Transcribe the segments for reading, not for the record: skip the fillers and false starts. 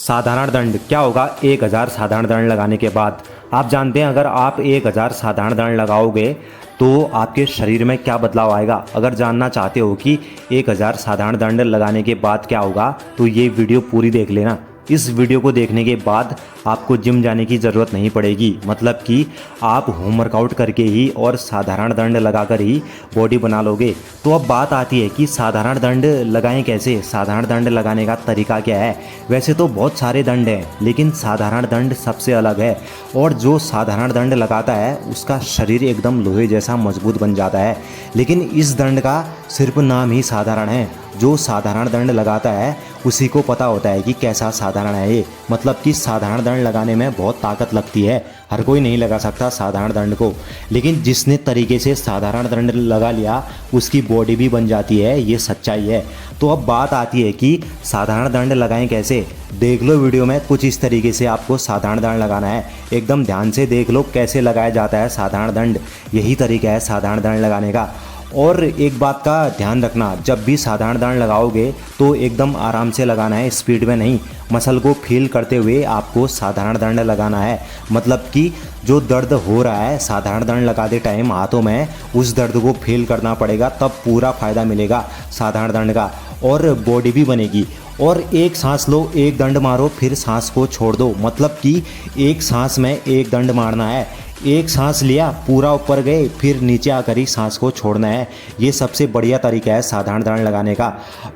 साधारण दंड क्या होगा 1000 साधारण दंड लगाने के बाद। आप जानते हैं अगर आप 1000 साधारण दंड लगाओगे तो आपके शरीर में क्या बदलाव आएगा। अगर जानना चाहते हो कि 1000 साधारण दंड लगाने के बाद क्या होगा तो ये वीडियो पूरी देख लेना। इस वीडियो को देखने के बाद आपको जिम जाने की ज़रूरत नहीं पड़ेगी, मतलब कि आप होम वर्कआउट करके ही और साधारण दंड लगाकर ही बॉडी बना लोगे। तो अब बात आती है कि साधारण दंड लगाएं कैसे, साधारण दंड लगाने का तरीका क्या है। वैसे तो बहुत सारे दंड हैं लेकिन साधारण दंड सबसे अलग है, और जो साधारण दंड लगाता है उसका शरीर एकदम लोहे जैसा मजबूत बन जाता है। लेकिन इस दंड का सिर्फ नाम ही साधारण है। जो साधारण दंड लगाता है उसी को पता होता है कि कैसा साधारण है ये, मतलब कि साधारण दंड लगाने में बहुत ताकत लगती है। हर कोई नहीं लगा सकता साधारण दंड को, लेकिन जिसने तरीके से साधारण दंड लगा लिया उसकी बॉडी भी बन जाती है, ये सच्चाई है। तो अब बात आती है कि साधारण दंड लगाएं कैसे। देख लो वीडियो में, कुछ इस तरीके से आपको साधारण दंड लगाना है। एकदम ध्यान से देख लो कैसे लगाया जाता है साधारण दंड, यही तरीका है साधारण दंड लगाने का। और एक बात का ध्यान रखना, जब भी साधारण दंड लगाओगे तो एकदम आराम से लगाना है, स्पीड में नहीं। मसल को फील करते हुए आपको साधारण दंड लगाना है, मतलब कि जो दर्द हो रहा है साधारण दंड लगाते टाइम हाथों में, उस दर्द को फील करना पड़ेगा, तब पूरा फ़ायदा मिलेगा साधारण दंड का और बॉडी भी बनेगी। और एक सांस लो, एक दंड मारो, फिर सांस को छोड़ दो, मतलब कि एक सांस में एक दंड मारना है। एक सांस लिया, पूरा ऊपर गए, फिर नीचे आकर ही सांस को छोड़ना है। ये सबसे बढ़िया तरीका है साधारण दंड लगाने का।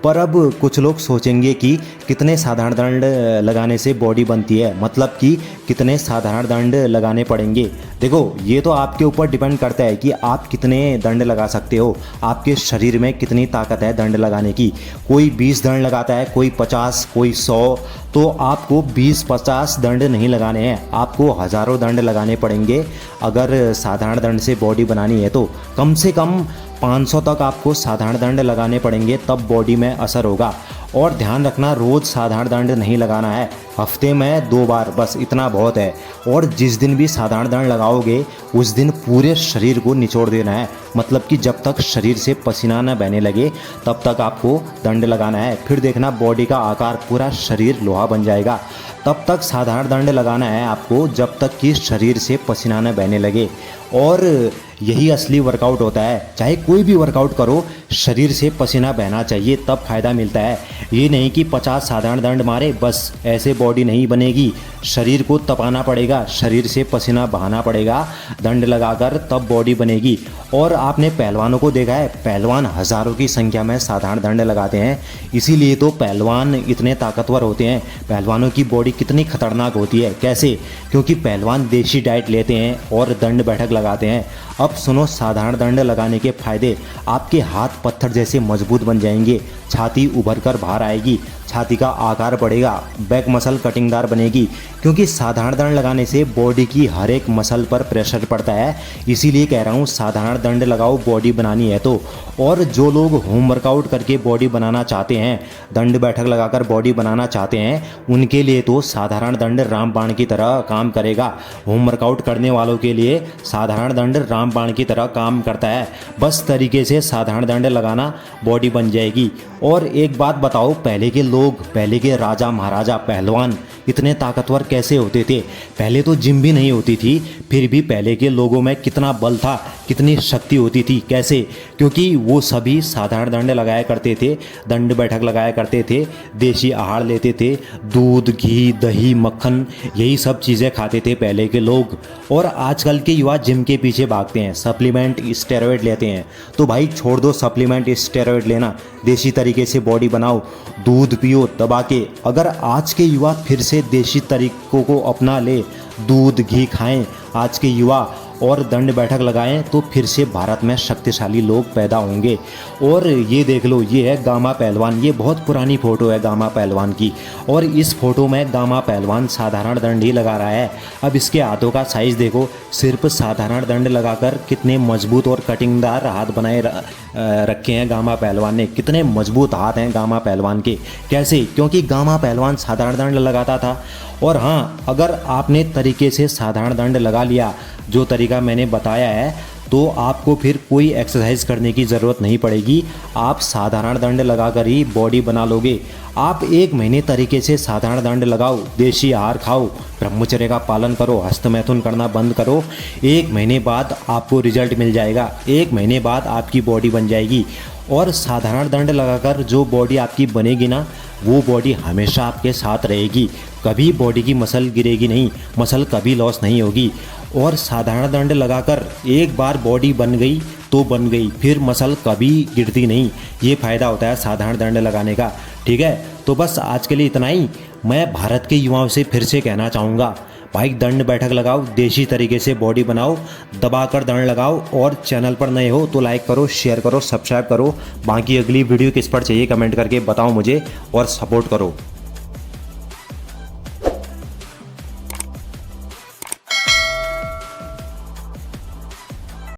पर अब कुछ लोग सोचेंगे कि कितने साधारण दंड लगाने से बॉडी बनती है, मतलब कि कितने साधारण दंड लगाने पड़ेंगे। देखो ये तो आपके ऊपर डिपेंड करता है कि आप कितने दंड लगा सकते हो, आपके शरीर में कितनी ताकत है दंड लगाने की। कोई 20 दंड लगाता है, कोई 50, कोई 100। तो आपको 20-50 दंड नहीं लगाने हैं, आपको हज़ारों दंड लगाने पड़ेंगे। अगर साधारण दंड से बॉडी बनानी है तो कम से कम 500 तक आपको साधारण दंड लगाने पड़ेंगे, तब बॉडी में असर होगा। और ध्यान रखना, रोज़ साधारण दंड नहीं लगाना है, हफ्ते में 2 बार बस, इतना बहुत है। और जिस दिन भी साधारण दंड लगाओगे उस दिन पूरे शरीर को निचोड़ देना है, मतलब कि जब तक शरीर से पसीना न बहने लगे तब तक आपको दंड लगाना है। फिर देखना बॉडी का आकार, पूरा शरीर लोहा बन जाएगा। तब तक साधारण दंड लगाना है आपको जब तक कि शरीर से पसीना न बहने लगे। और यही असली वर्कआउट होता है। चाहे कोई भी वर्कआउट करो, शरीर से पसीना बहना चाहिए, तब फ़ायदा मिलता है। ये नहीं कि 50 साधारण दंड मारे बस, ऐसे बॉडी नहीं बनेगी। शरीर को तपाना पड़ेगा, शरीर से पसीना बहाना पड़ेगा दंड लगाकर, तब बॉडी बनेगी। और आपने पहलवानों को देखा है, पहलवान हज़ारों की संख्या में साधारण दंड लगाते हैं, इसीलिए तो पहलवान इतने ताकतवर होते हैं। पहलवानों की बॉडी कितनी खतरनाक होती है, कैसे? क्योंकि पहलवान देशी डाइट लेते हैं और दंड बैठक लगाते हैं। अब सुनो साधारण दंड लगाने के फायदे। आपके हाथ पत्थर जैसे मजबूत बन जाएंगे, छाती उभर कर बाहर आएगी, छाती का आकार बढ़ेगा, बैक मसल कटिंगदार बनेगी, क्योंकि साधारण दंड लगाने से बॉडी की हर एक मसल पर प्रेशर पड़ता है। इसीलिए कह रहा हूँ साधारण दंड लगाओ, बॉडी बनानी है तो। और जो लोग होम वर्कआउट करके बॉडी बनाना चाहते हैं, दंड बैठक लगाकर बॉडी बनाना चाहते हैं, उनके लिए तो साधारण दंड रामबाण की तरह काम करेगा। होम वर्कआउट करने वालों के लिए साधारण दंड रामबाण की तरह काम करता है। बस तरीके से साधारण दंड लगाना, बॉडी बन जाएगी। और एक बात बताओ, पहले के लोग, पहले के राजा महाराजा पहलवान इतने ताकतवर कैसे होते थे? पहले तो जिम भी नहीं होती थी, फिर भी पहले के लोगों में कितना बल था, कितनी शक्ति होती थी। कैसे? क्योंकि वो सभी साधारण दंड लगाया करते थे, दंड बैठक लगाया करते थे, देशी आहार लेते थे, दूध, घी, दही, मक्खन, यही सब चीज़ें खाते थे पहले के लोग। और आजकल के युवा जिम के पीछे भागते हैं, सप्लीमेंट, स्टेरॉइड लेते हैं। तो भाई छोड़ दो सप्लीमेंट, स्टेरॉइड लेना, देशी तरीके से बॉडी बनाओ, दूध पियो दबा के। अगर आज के युवा फिर से देशी तरीकों को अपना ले, दूध घी खाएं आज के युवा, और दंड बैठक लगाएं, तो फिर से भारत में शक्तिशाली लोग पैदा होंगे। और ये देख लो, ये है गामा पहलवान, ये बहुत पुरानी फ़ोटो है गामा पहलवान की, और इस फोटो में गामा पहलवान साधारण दंड ही लगा रहा है। अब इसके हाथों का साइज़ देखो, सिर्फ साधारण दंड लगाकर कितने मजबूत और कटिंगदार हाथ बनाए रखे हैं गामा पहलवान ने। कितने मजबूत हाथ हैं गामा पहलवान के। कैसे? क्योंकि गामा पहलवान साधारण दंड लगाता था। और हाँ, अगर आपने तरीके से साधारण दंड लगा लिया, जो तरीका मैंने बताया है, तो आपको फिर कोई एक्सरसाइज करने की ज़रूरत नहीं पड़ेगी। आप साधारण दंड लगाकर ही बॉडी बना लोगे। आप 1 महीने तरीके से साधारण दंड लगाओ, देसी आहार खाओ, ब्रह्मचर्य का पालन करो, हस्तमैथुन करना बंद करो। 1 महीने बाद आपको रिजल्ट मिल जाएगा। 1 महीने बाद आपकी बॉडी बन जाएगी। और साधारण दंड लगाकर जो बॉडी आपकी बनेगी ना, वो बॉडी हमेशा आपके साथ रहेगी। कभी बॉडी की मसल गिरेगी नहीं, मसल कभी लॉस नहीं होगी। और साधारण दंड लगाकर एक बार बॉडी बन गई तो बन गई, फिर मसल कभी गिरती नहीं। ये फ़ायदा होता है साधारण दंड लगाने का। ठीक है, तो बस आज के लिए इतना ही। मैं भारत के युवाओं से फिर से कहना चाहूँगा, भाई दंड बैठक लगाओ, देसी तरीके से बॉडी बनाओ, दबाकर दंड लगाओ। और चैनल पर नए हो तो लाइक करो, शेयर करो, सब्सक्राइब करो। बाकी अगली वीडियो किस पर चाहिए कमेंट करके बताओ मुझे और सपोर्ट करो।